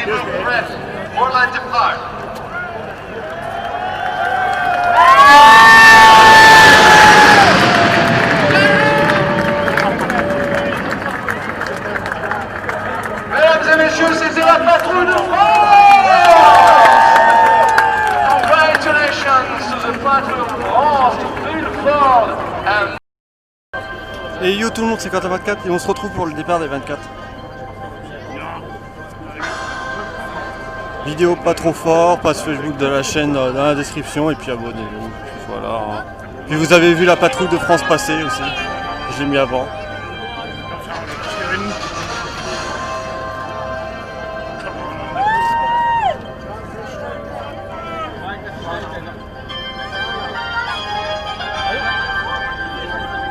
people press 4 lines apart. Mesdames et messieurs, c'était la patrouille de France! Congratulations to the patrouille de France, to Phil Ford and... Et yo tout le monde, c'est Quentin 24 et on se retrouve pour le départ des 24. Vidéo pas trop fort, page Facebook de la chaîne dans la description et puis abonnez-vous. Voilà. Puis vous avez vu la patrouille de France passer aussi. J'ai mis avant.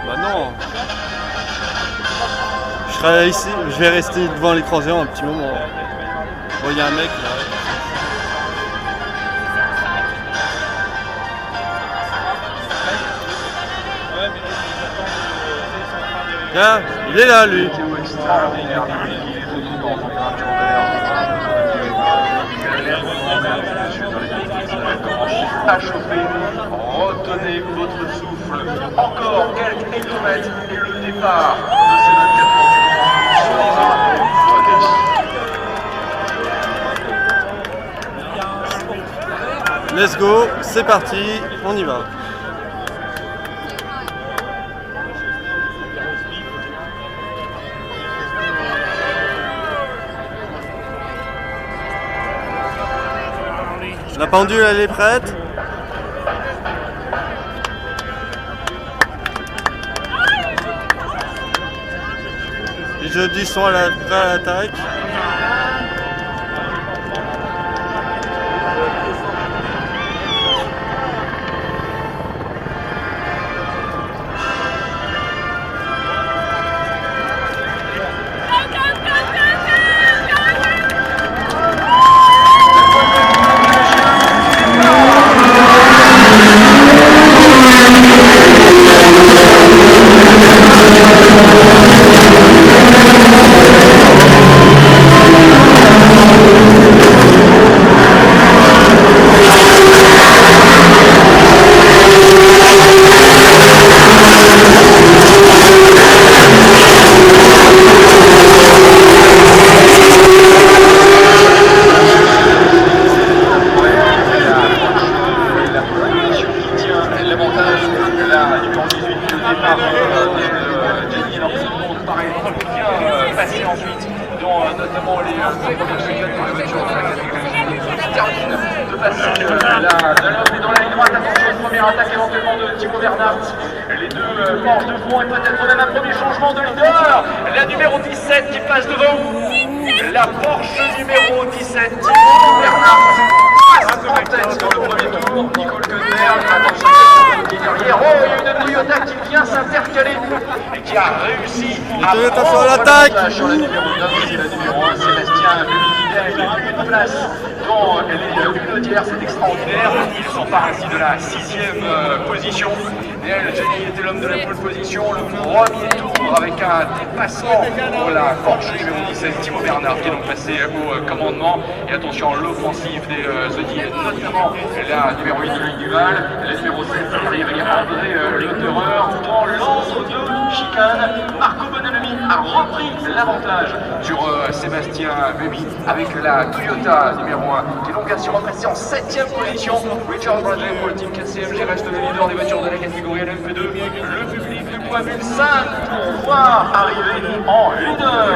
Bah non. Je serai ici, je vais rester devant l'écran géant un petit moment. Bon, il y a un mec là. Tiens, il est là lui. À chauffer, retenez votre souffle. Encore quelques hectomètres et le départ de ces 24 heures du Mans. Let's go, c'est parti, on y va. La pendule elle est prête. Les jeudis sont à l'attaque. Notamment les secondes dans les voitures de la catégorie qui terminent de passer la lobe et dans la ligne droite. Attention, première attaque éventuellement de Thibaut Bernard. Les deux Porsche de front et peut-être même un premier changement de leader. La numéro 17 qui passe devant. La Porsche numéro 17, Thibaut Bernard. En tête dans le premier tour, Nicole Könberg, attention derrière, oh il y a une Toyota qui vient s'intercaler et qui a réussi à prendre l'attaque sur la numéro 9 et la numéro 1, Sébastien Bumigidel, une place dans les Lunetières, c'est extraordinaire, il s'empare ainsi de la 6e position. Néel Génie était l'homme de la pole position, le premier tour avec un dépassement pour la Porsche numéro 17, Thibaut Bernard qui est donc passé au commandement. Et attention, l'offensive des Zeddy, notamment la numéro 8 de Louis Duval, la numéro 7 André Lauterer. Dans l'entre-deux chicane, Marco Bonelemi a repris l'avantage sur Sébastien Bumy avec la Toyota numéro 1 qui est donc assuré passer en 7e position. Richard Bradley pour le team KCMG reste le leader des voitures de la catégorie LMP2. Le public du poids 1005 pour voir arriver en leader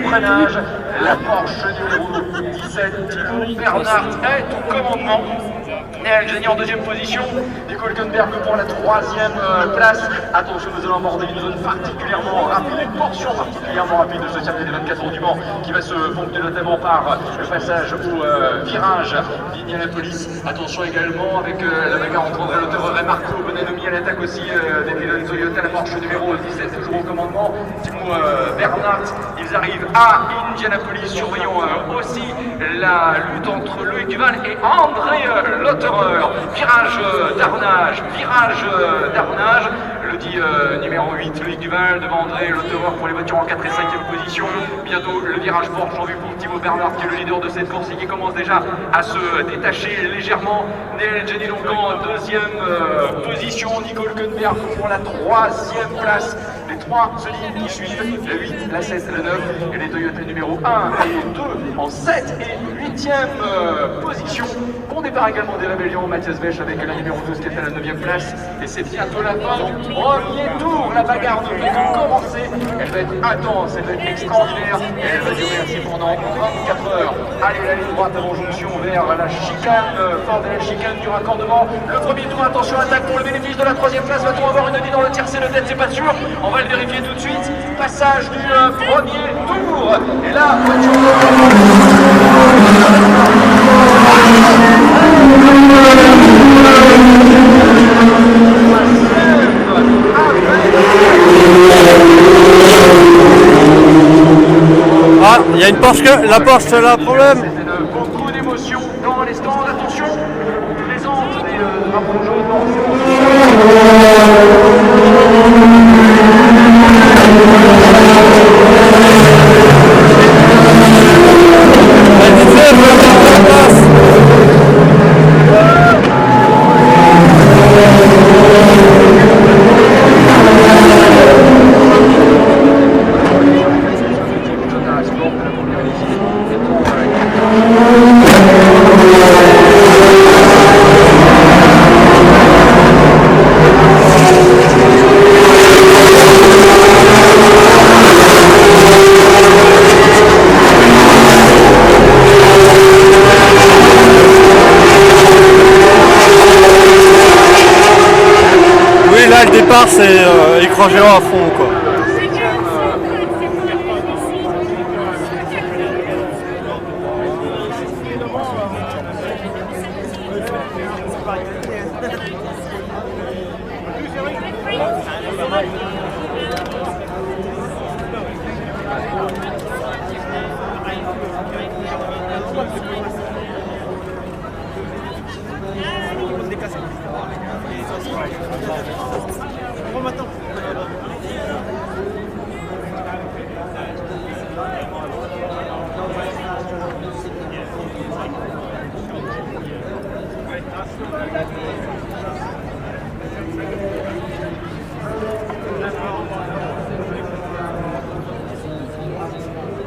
au freinage la Porsche numéro 17, Thibaut Bernard est au commandement. Néel Génie en 2e position, Nicole Könberg pour la 3e place. Attention, nous allons aborder une zone particulièrement rapide, une portion particulièrement rapide de ce circuit des 24 heures du Mans qui va se ponctuer notamment par le passage au virage d'Indianapolis. Attention également avec la bagarre entre André Lauterer et Marco Bonelemi à l'attaque aussi des pilotes Toyota, la Porsche numéro 17 toujours au commandement, Thibaut Bernard. Ils arrivent à Indianapolis, surveillons aussi la lutte entre Loïc Duval et André Lauterer. Virage d'Arnage, Audi numéro 8, Loïc Duval, devant André Lautereur pour les voitures en 4 et 5e position. Bientôt le virage Porsche en vue pour Thibaut Bernard qui est le leader de cette course et qui commence déjà à se détacher légèrement. Néel Jenny donc en 2e position, Nico Hülkenberg pour la 3e place. Les 3 solides qui suivent, la 8, la 7, la 9 et les Toyota numéro 1 et 2 en 7 et 8e position. Bon départ également des rébellions, Mathias Bech avec la numéro 12 qui est à la 9e place. Et c'est bientôt la fin du premier tour. La bagarre ne fait que commencer. Elle va être intense, elle va être extraordinaire et elle va durer ainsi pendant 24 heures. Allez, la ligne droite avant jonction vers la chicane, fort de la chicane du raccordement. Le premier tour, attention, attaque pour le bénéfice de la 3e place. Va-t-on avoir une vie dans le tiercé de tête? C'est pas sûr. On va le vérifier tout de suite. Passage du premier tour. Et là, ah, il y a une Porsche, la Porsche, c'est là, problème. Beaucoup d'émotions dans les stands. Attention, on présente des drapeaux jaunes. Le départ c'est écran géant à fond quoi.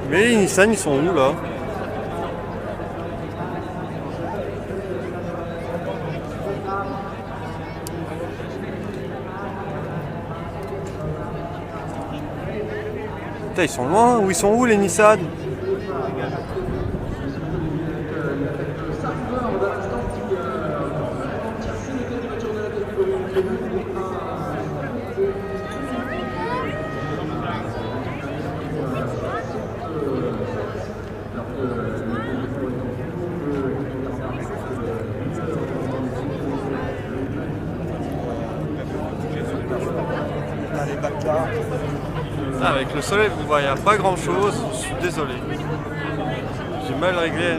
Mais les Nissan ils sont où là? Putain, ils sont loin, où ils sont où les Nissan? Avec le soleil, vous voyez pas grand chose, je suis désolé. J'ai mal réglé.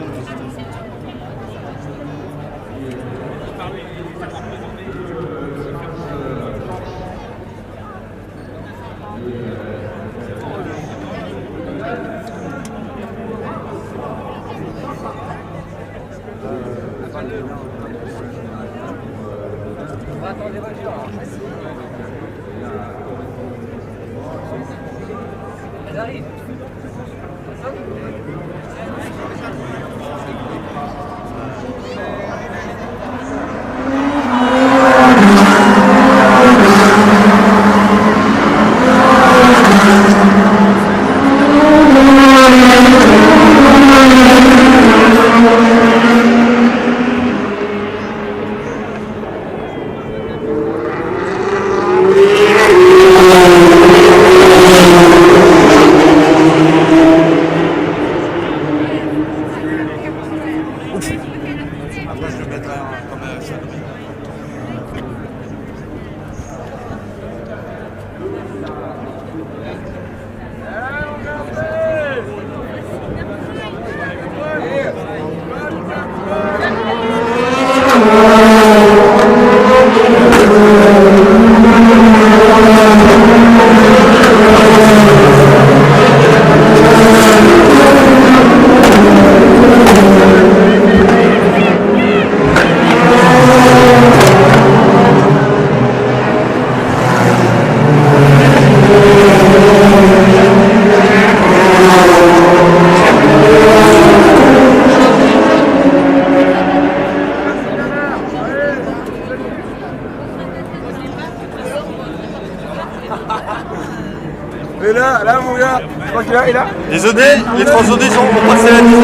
crois qu'il est là. Les Audi, les trois Audi ont passé la 19.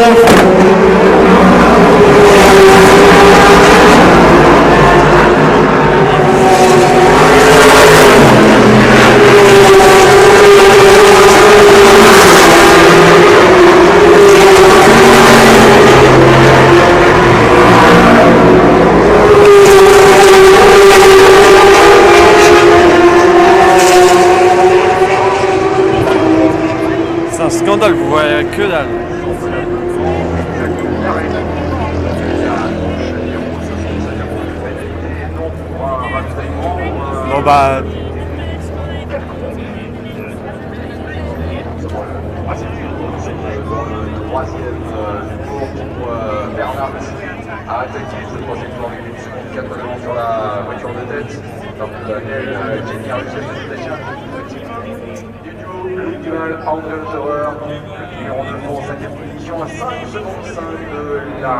C'est un scandale, vous voyez que dalle. Bon bah... Troisième tour pour Bernard a attaqué cette troisième tour avec une seconde 4 sur la voiture de tête. Donc Daniel Jenny a réussi à se détacher un petit du duo, le duel André Tower, le numéro 2 pour 5e position à 5 secondes 5 de la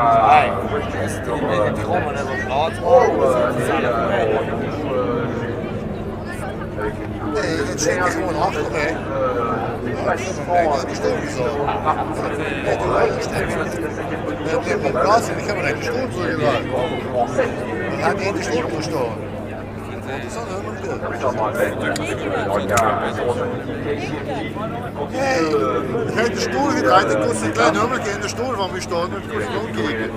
Het zit echt gewoon achter, hè? De plaats en ik heb er echt gestoord voor gedaan. Dan had hij in de stoel gestaan. Dat is dan helemaal goed. Ik heb de stoel gedraaid, ik kon een klein nummertje in de stoel van me staan en ik kon gewoon kijken.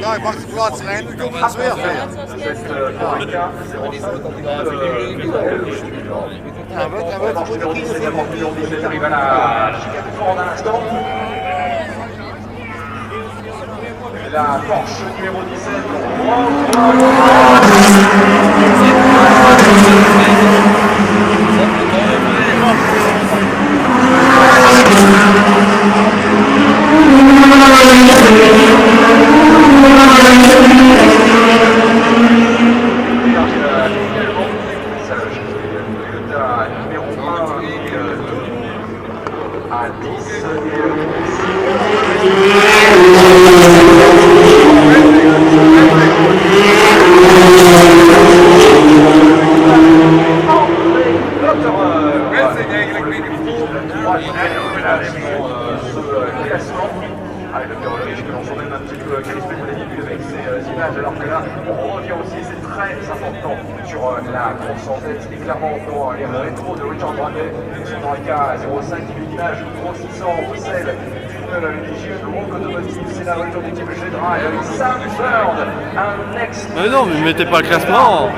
Ja, ik mag de plaats rijden, dan komt het weer verder. Ja, wat moet ik kiezen? La Porsche numéro alors que là, on revient aussi, c'est très important sur la course en tête et clairement dans les rétros de Richard Bradley, sont dans les cas 0,5 qui lui image grossissant celle d'une JE de Ronco Automotive, c'est la voiture d'équipe G-Drive avec Sam Bird, un ex. Mais non, mais mettez pas le classement.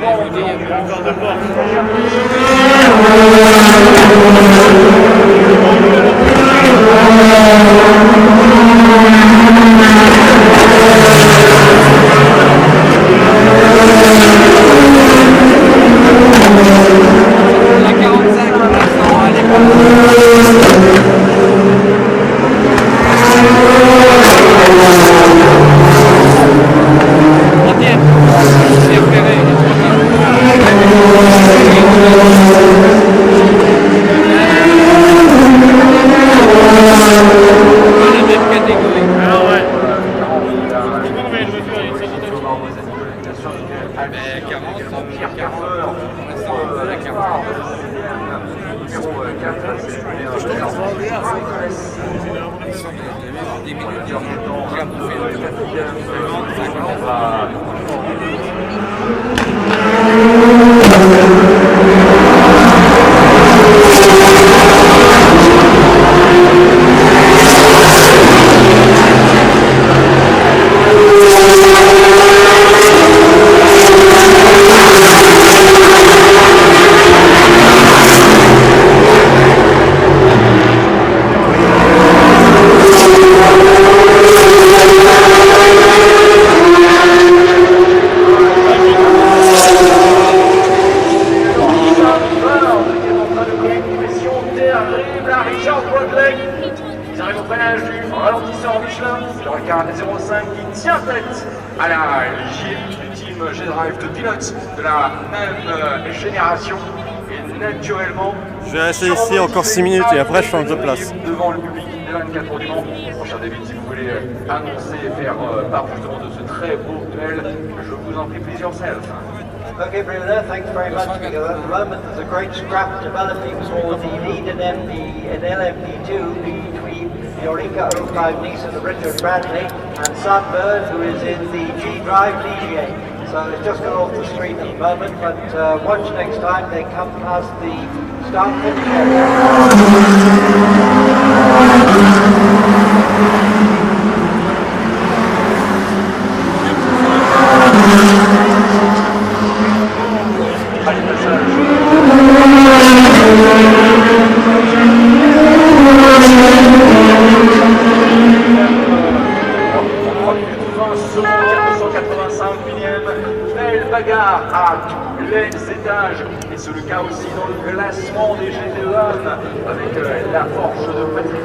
De la même génération et naturellement je vais rester ici encore 6 minutes et après je change de place devant le public des 24 heures du Mans. Mon cher David, si vous voulez annoncer et faire part justement de ce très beau duel, je vous en prie, plaisir self. Okay, Bruno, thanks very much. At the moment, there's a great scrap developing for the lead in LMP2 between Eureka 05 Nice and Richard Bradley and Sunbird, who is in the G-Drive Ligier. So it's just gone off the street at the moment, but watch next time they come past the start-finish area. Belle bagarre à tous les étages, et c'est le cas aussi dans le classement des GT1 avec la Porsche de Patrick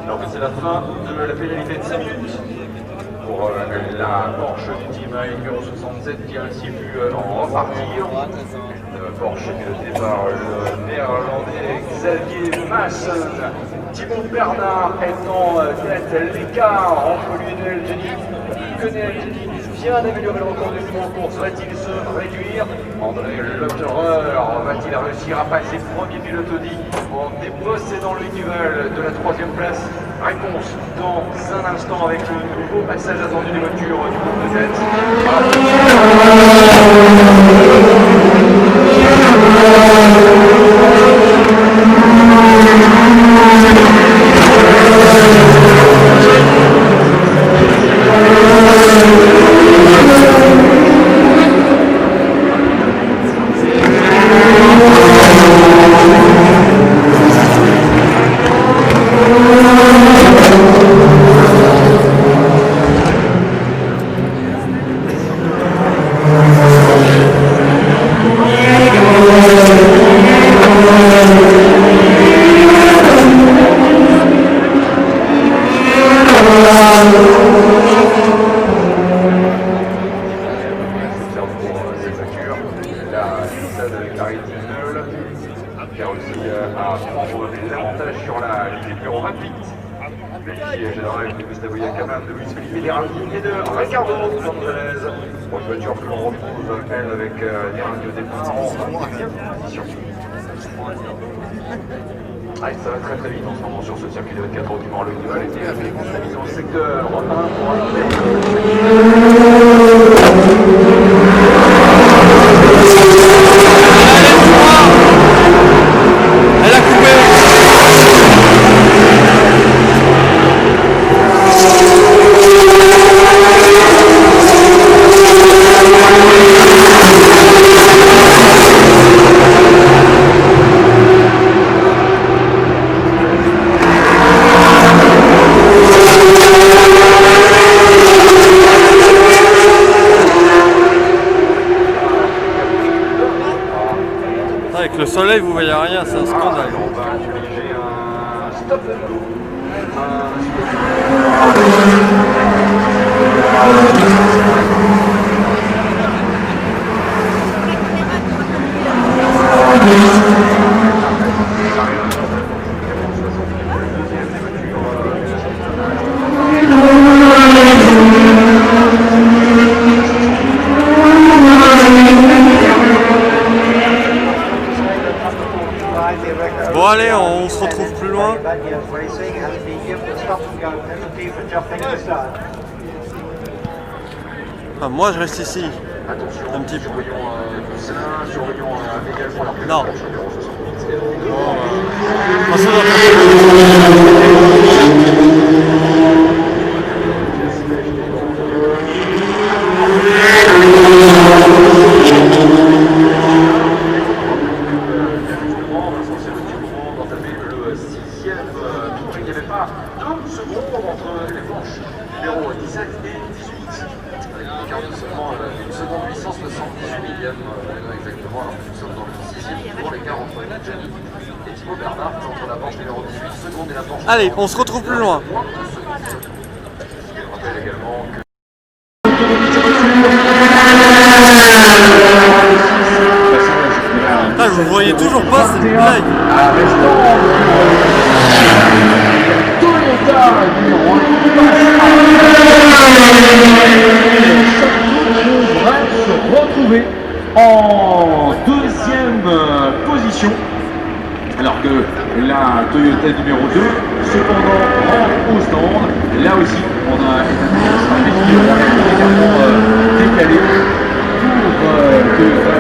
Alors que c'est la fin de la pénalité de 5 minutes pour la Porsche du team numéro 67 qui a ainsi pu en repartir. Porsche pilotée par le néerlandais Xavier Maassen. Thibaut Bernard est en tête, l'écart entre lui et Noël Jenny. Noël Jenny vient d'améliorer le record du monde en course, va-t-il se réduire? André Lotterer va-t-il réussir à passer premier pilote Audi en dépossédant le duel de la 3e place? Réponse dans un instant avec le nouveau passage attendu des voitures du groupe de tête. Qui a réussi à prendre l'avantage sur la ligne numéro 28. Le général de Gustavo Yacaman, de Luis Felipe Deraldi et de Ricardo González. Pour une voiture que l'on retrouve, elle, avec Deraldi au départ en 20e position. Allez, ça va très très vite en ce moment sur ce circuit de 24 heures du Mans. Le duel était avec la mise en secteur 1 pour un Avec le soleil, vous voyez rien, c'est un scandale. On va utiliser un stop and go. Bon allez, on se retrouve plus loin. Enfin, moi je reste ici. Attention, Un petit peu. surveillons surveillons également la Non. Porsche numéro 70. Il n'y avait pas 2 secondes entre les planches numéro 17 et 18. Avec un quart de seulement 1 seconde 878 millième, exactement, alors que nous sommes dans le 6e tour, l'écart entre Jenny et Thibaut Bernard, entre la planche numéro 18 secondes et la planche. Allez, on se retrouve plus loin. Je rappelle également que Ah, je vous voyais toujours pas, c'est une blague. Toyota numéro 1 devrait se retrouver en deuxième position, alors que la Toyota numéro 2 cependant rentre au stand. Là aussi on a établi un stratégie légèrement décalé pour Toyota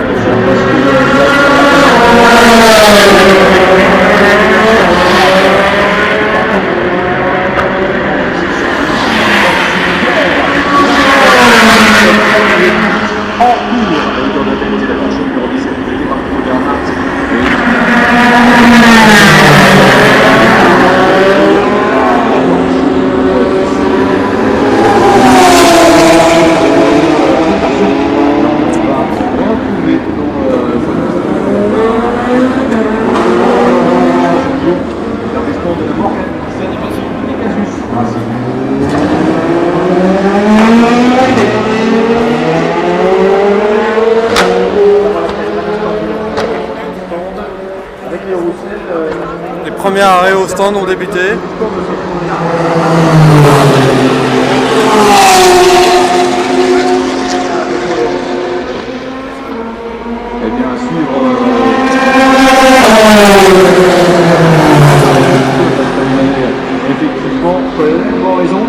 en cours dans la tête de la manche numéro 17 développée par Thibaut Bernard. Les premiers arrêts au stand ont débuté. Et bien suivre effectivement pleinement raison.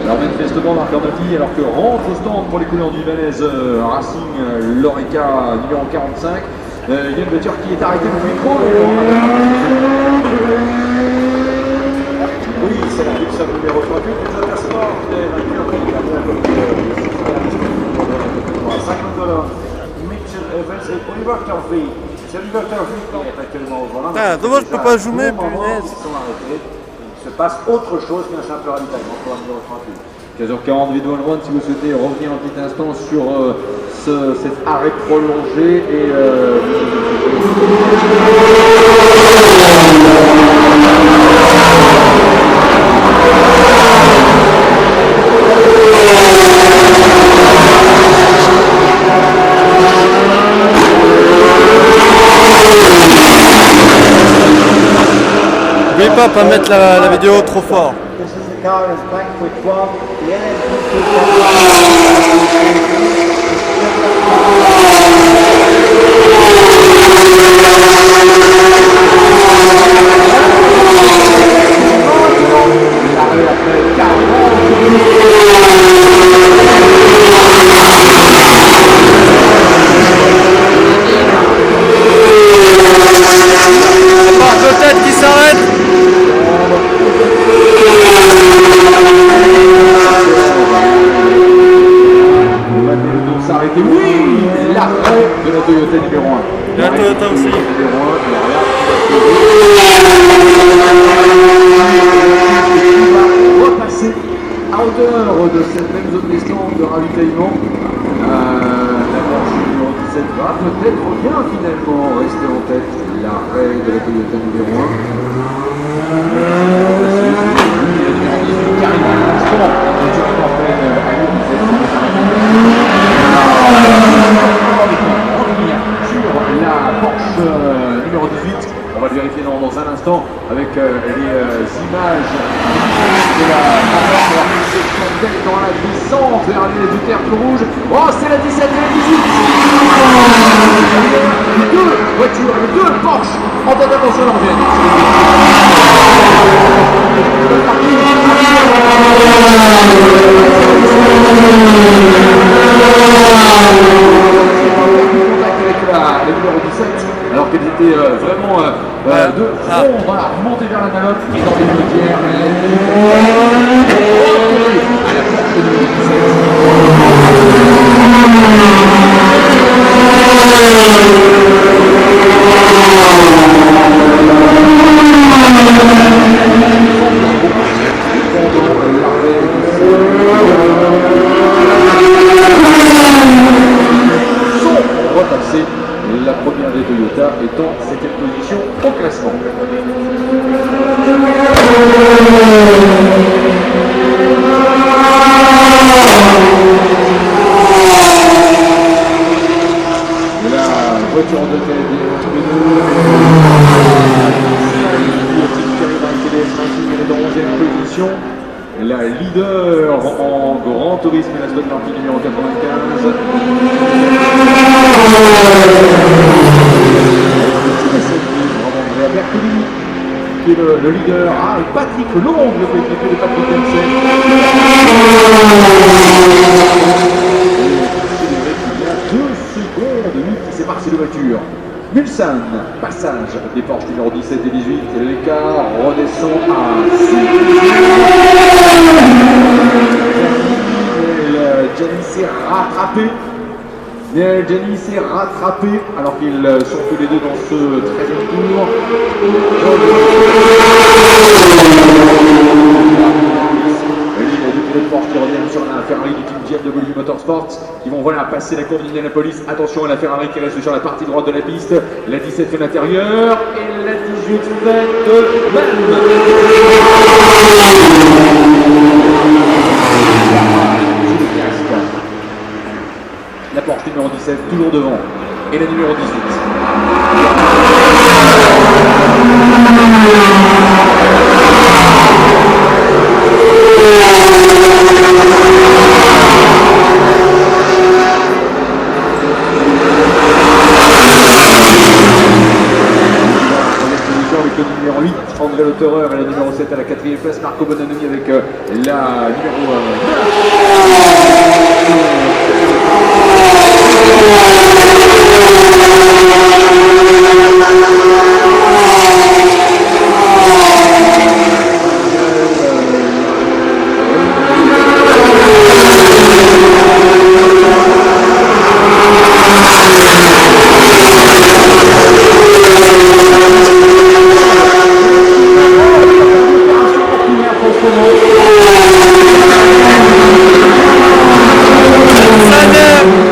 Alors manifestement Marc Arnauty, alors que rentre au stand pour les couleurs du Valais Racing L'Oreca numéro 45. Il y a une voiture qui est arrêtée au micro. Oui, c'est la Gibson numéro 38, les aperçoivent des vainqueurs qui ont $50. Mitchell Evans et Oliver Turvey. C'est Oliver Turvey qui est actuellement au volant. Ah, dommage, je peux pas zoomer, punaise. Ils sont arrêtés. Il se passe autre chose qu'un simple ravitaillement pour la numéro 38. 15h40, vidéo loin si vous souhaitez revenir un petit instant sur cet arrêt prolongé et N'oubliez pas mettre la vidéo trop fort. This is the car is back with 12. The Peut-être qu'il s'arrête. s'arrêter. Oui, l'arrêt de la Toyota numéro 1. La Toyota aussi. Numéro 1 va repasser à hauteur de cette même zone d'escampe de ravitaillement. La Porsche numéro 17 va peut-être bien finalement rester en tête. L'arrêt de la Toyota numéro 1. La Porsche numéro 18, on va le vérifier dans un instant avec les images de la dans la descente vers les terres plus rouges. Oh, c'est la 17 et la 18. Les deux voitures, les deux Porsche en tête. Attention, la numéro 17, alors qu'elle était vraiment de front, voilà, montée vers la nalotte et dans les motières. Repasser la première des Toyota étant 7e position au classement. Grand Tourisme Aston Martin numéro 95. Andrea Bertolini qui est le leader. Ah, et Patrick Long, le coéquipier de Patrick Dempsey. Il y a 2 secondes, lui qui s'est parti de voiture. Mulsanne, passage des Porsche numéro 17 et 18, l'écart redescend à 6. Gianni s'est rattrapé. Gianni s'est rattrapé alors qu'ils sont tous les deux dans ce 13e tour. Deux Porsche qui reviennent sur la Ferrari du team BMW Motorsport qui vont voilà passer la courbe d'Indianapolis. Attention à la Ferrari qui reste sur la partie droite de la piste. La 17 fait l'intérieur et la 18 fait de même. La Porsche numéro 17 toujours devant et la numéro 18. Avec le numéro 8, André Le Terreur, et la numéro 7 à la 4e place, Marco Bonanoni avec la numéro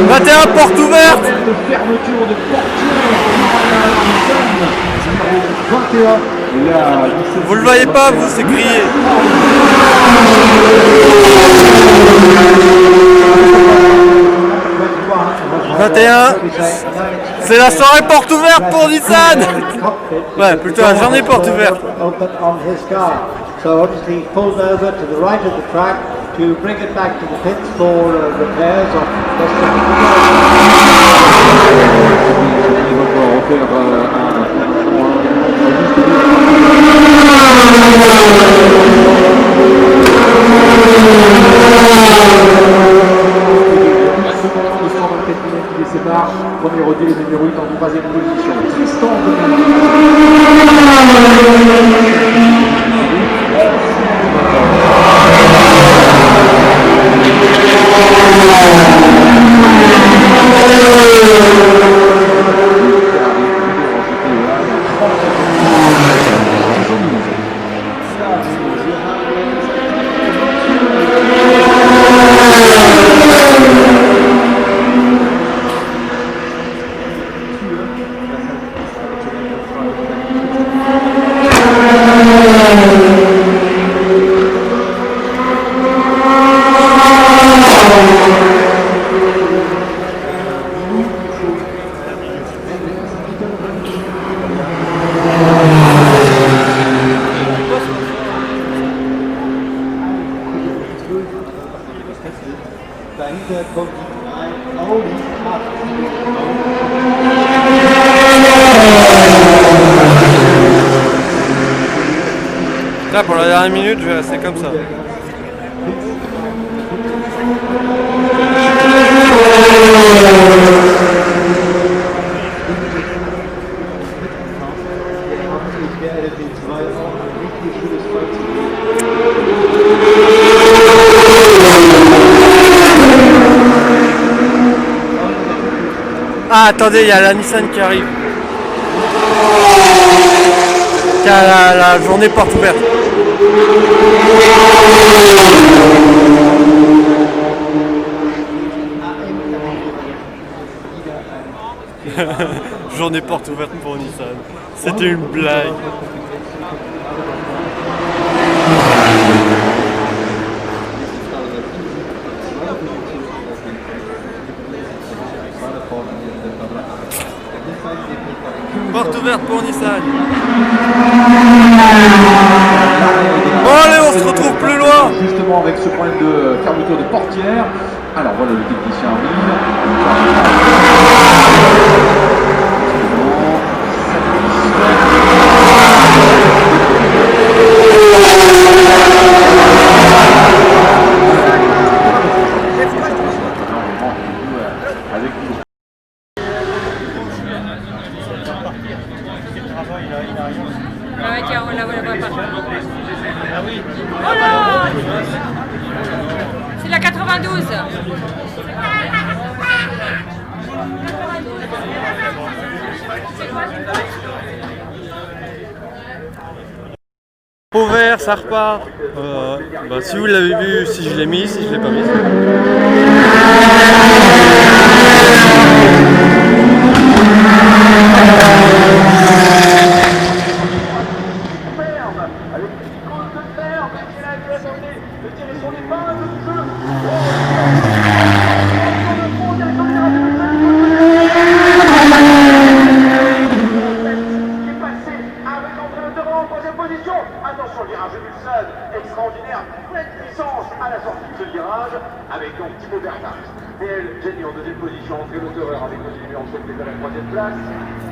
21 porte ouverte. fermeture de portière. Vous le voyez pas, vous, c'est grillé. C'est la soirée porte ouverte pour Nissan. Ouais, plutôt la journée porte ouverte. So obviously he pulled over to the right of the track to bring it back to the pits for repairs of Premier rodé, le numéro 8 en 3e position. Tristan Là, pour la dernière minute, je vais rester comme ça. Ah, attendez, il y a la Nissan qui arrive. Qui a la journée porte ouverte. Journée porte ouverte pour Nissan. C'était une blague. Porte ouverte pour Nissan. Bon allez, on se retrouve plus loin. Justement avec avec ce problème de fermeture de portière. Alors voilà le technicien arrive. Tiens, on la voit pas. Oh là! C'est la 92. Au vert, ça repart. Si vous l'avez vu, si je l'ai mis, si je l'ai pas mis. Attention, virage Wilson, extraordinaire, pleine puissance à la sortie de ce virage, avec donc Thibaut Bernard. PL Jenny en deuxième position, André Lauterer avec Olivier Entreprise à la troisième place.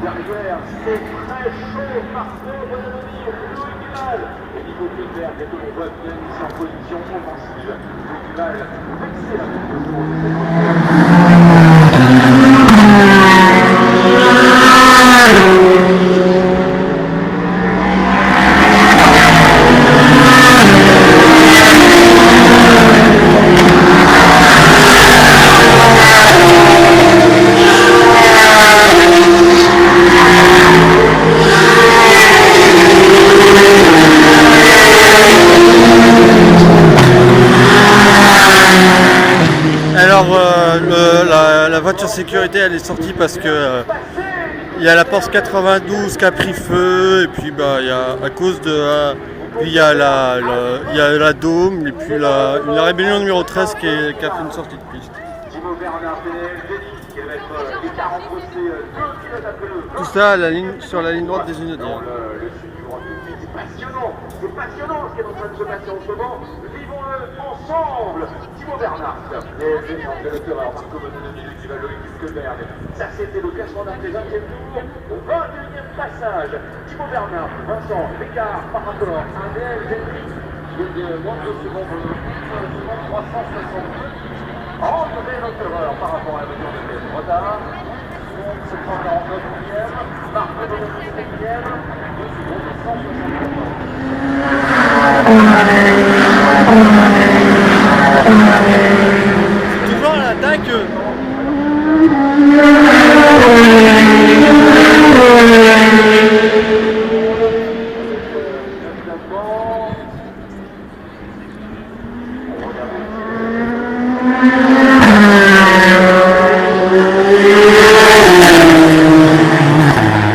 Derrière, c'est très chaud, Marco Bonanomi, Louis Duval et Nico Klunberg, que l'on voit bien ici en position offensive. Louis Duval, excellent. Alors la voiture sécurité elle est sortie parce que il y a la Porsche 92 qui a pris feu et puis il y a à cause de il y a la Dôme et puis la rébellion numéro 13 qui a fait une sortie de piste. Tout ça sur la ligne droite des Unodiens. C'est passionnant ce qui est en train de se passer en ce moment. Vivons-le ensemble. Thibaut Bernard, et André Lauterer, Marco Bonanomi, Louis Duval, Loïc Hülkenberg. Ça, c'était le classement d'un des 20e tour au 21e passage. Thibaut Bernard, Vincent, l'écart par rapport à André Hendrick, qui est de moins de 2 secondes, 362. André Lauterer par rapport à la voiture de Pierre Retard. C'est 149e, Marco Bonanomi 7e, 2 secondes 174. Toujours à l'attaque.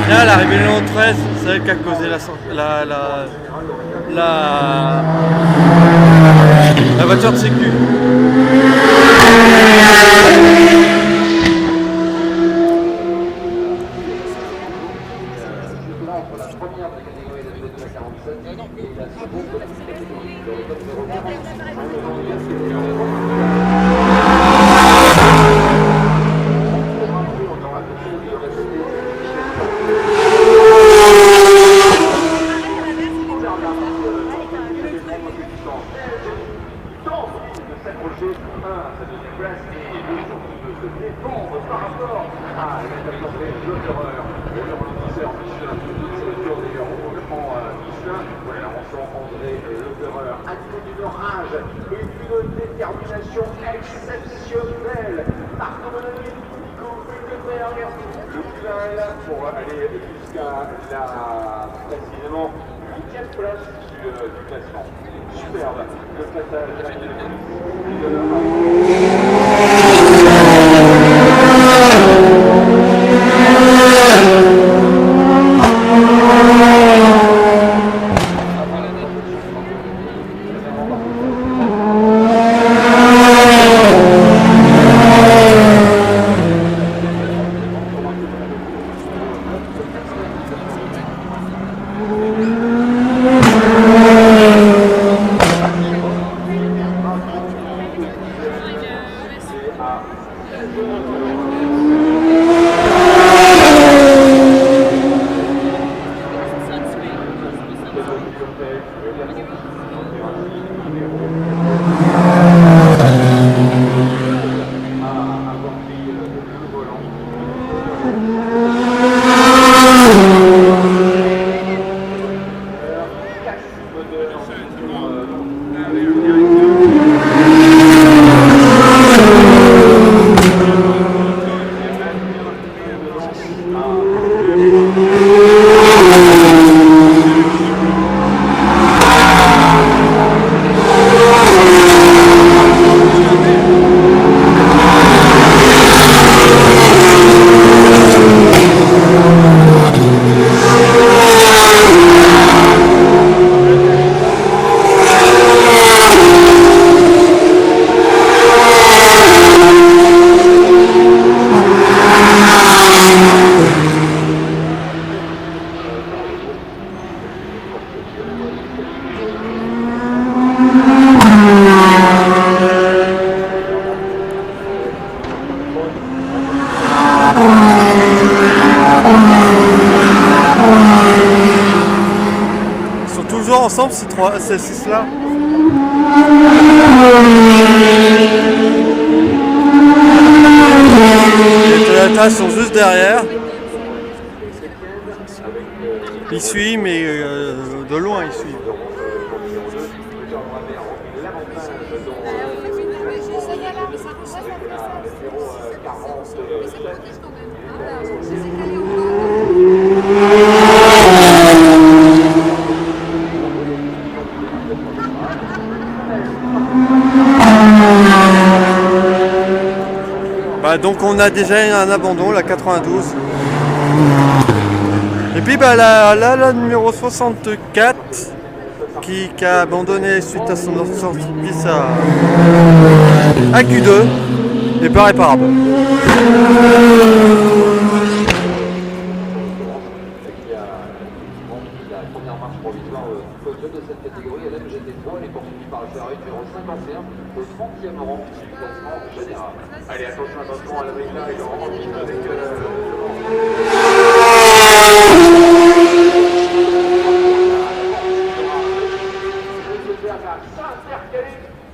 Là, la rébellion 13, c'est elle qui a causé la voiture de sécu. Pour aller jusqu'à précisément 8e place du classement. Superbe le passage Ils sont toujours ensemble ces 6 là. Les Toyota sont juste derrière. Ils suivent, mais de loin ils suivent. Donc on a déjà un abandon, la 92. Et puis la numéro 64 qui a abandonné suite à son sortie de piste à Q2 n'est pas réparable. De cette catégorie, LMGT3, il est poursuivi par le Ferrari numéro 51 au 30e rang du classement général. Allez, attention à l'Américain, il est vraiment vite avec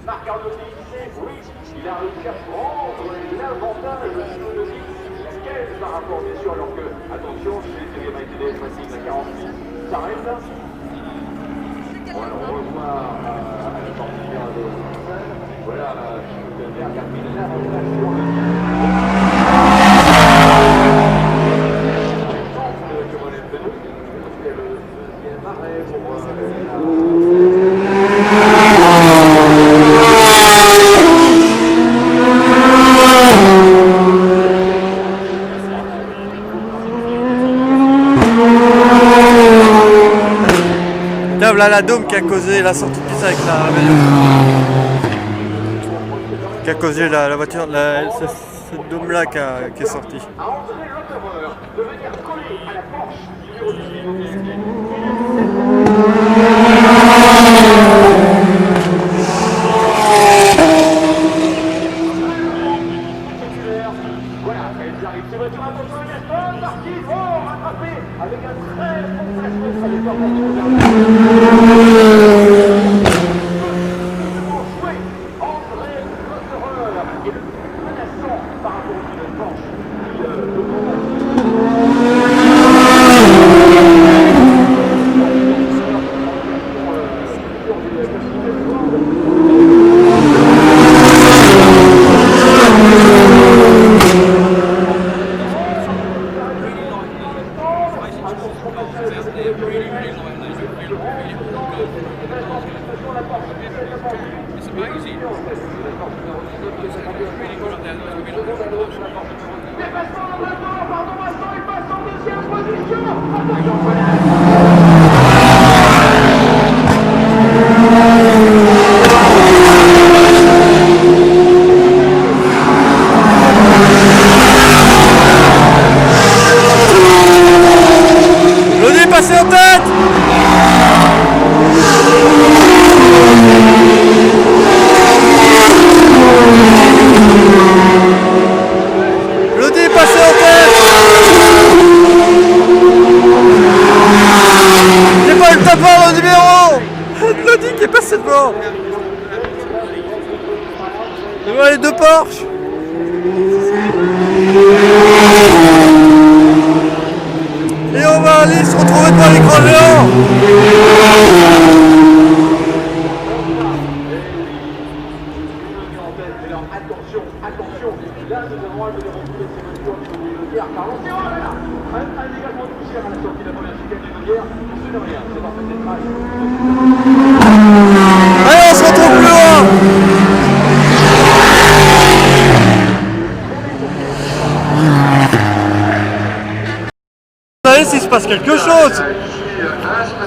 Marc Arnoldi, oui, il a réussi à prendre l'avantage de lui, laquelle par rapport bien sûr, alors que, attention, c'est le Mercedes Racing, la 46, s'arrête. Alors, on revoit à la sortie de voilà, Schultenberg a pris l'avantage sur le deuxième arrêt pour Là la dôme qui a causé la sortie de piste avec la qui a causé la voiture, c'est cette dôme là qui est sortie. Voilà, elles arrivent, c'est voiture, attention, il y a Paul Marquis, oh, rattrapé avec un très bon placement, ça les joué André Lotterer et le plus menaçant par rapport au pilote Porsche. Le dépassé en tête. Lodi est passé en tête. J'ai pas eu le tapant le numéro. Lodi qui est passé devant. Devant les deux Porsche. Et on va aller se retrouver devant l'écran géant. Attention, attention, là nous avons un de retrouver ces voitures de guerre par l'océan, là. Un également de poussière à la sortie de la première chicane de guerre, ce n'est rien, c'est dans cette trace. Allez, on se retrouve plus loin. Allez, s'il se passe quelque chose.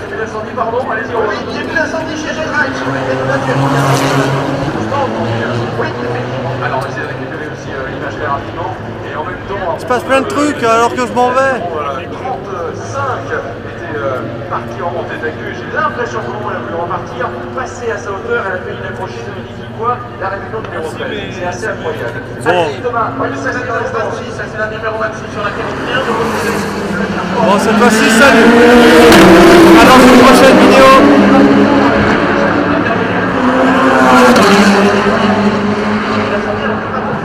C'est l'incendie, pardon, allez-y, oui, il y a eu l'incendie chez Gédrac, oui, effectivement. Alors, on essaie de récupérer aussi l'image très rapidement, et en même temps... Il se passe plein de trucs alors que je m'en vais. 35 était parti en montée d'accue. J'ai l'impression que elle a voulu repartir, passer à sa hauteur, elle a fait une accrochée de dit quoi, la réunion numéro 13. C'est assez incroyable. Allez, Thomas, ça c'est dans l'espace 6, ça c'est la numéro 26 sur laquelle il vient de reposer le carton. Bon, cette fois-ci, salut. À dans une prochaine vidéo.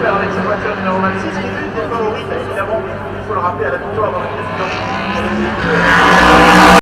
Avec cette voiture numéro 26, qui est une des favorites, évidemment, il faut le rappeler à la victoire dans la